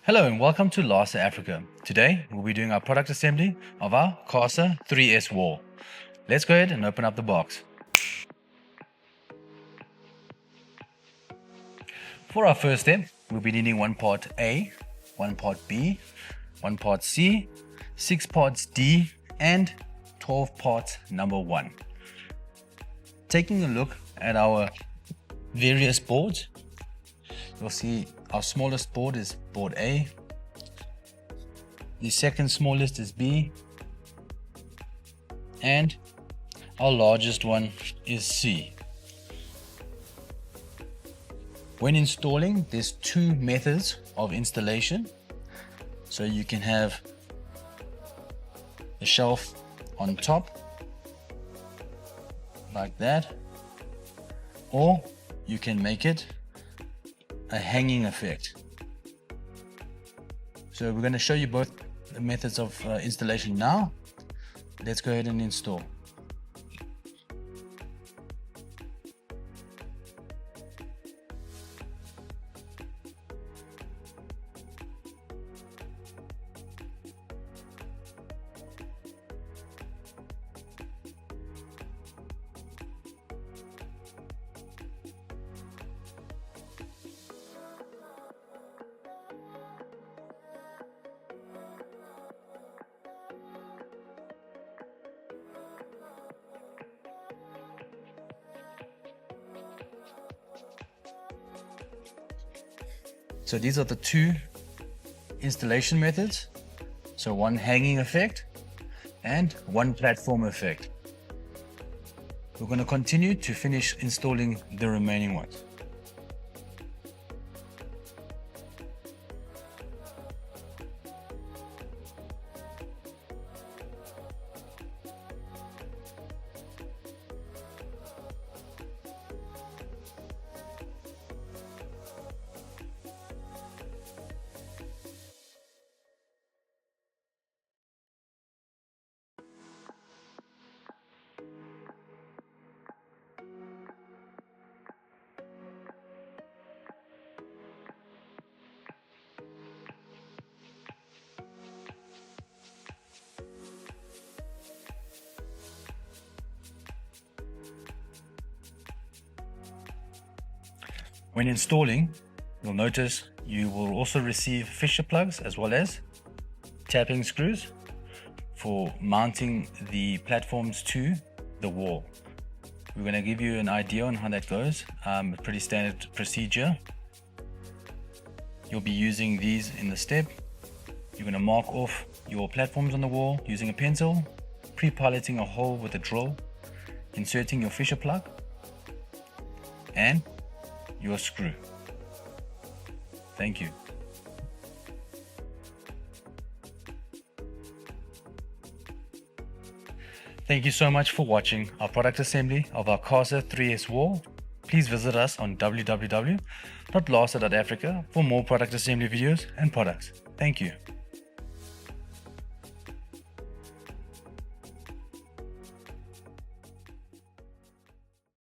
Hello and welcome to Lasa.Africa. Today we'll be doing our product assembly of our Casa 3S wall. Let's go ahead and open up the box. For our first step, we'll be needing one part A, one part B, one part C, 6 parts D, and 12 parts number 1. Taking a look at our various boards, you'll see our smallest board is board A, the second smallest is B, and our largest one is C. When installing, there's 2 methods of installation. So you can have the shelf on top like that, or you can make it a hanging effect. So we're going to show you both the methods of installation now. Let's go ahead and install. So these are the 2 installation methods. So one hanging effect and one platform effect. We're going to continue to finish installing the remaining ones. When installing, you'll notice you will also receive fisher plugs as well as tapping screws for mounting the platforms to the wall. We're going to give you an idea on how that goes. Pretty standard procedure. You'll be using these in the step. You're going to mark off your platforms on the wall using a pencil, pre-piloting a hole with a drill, inserting your fisher plug, and your screw. Thank you. Thank you so much for watching our product assembly of our Casa 3S wall. Please visit us on www.lasa.africa for more product assembly videos and products. Thank you.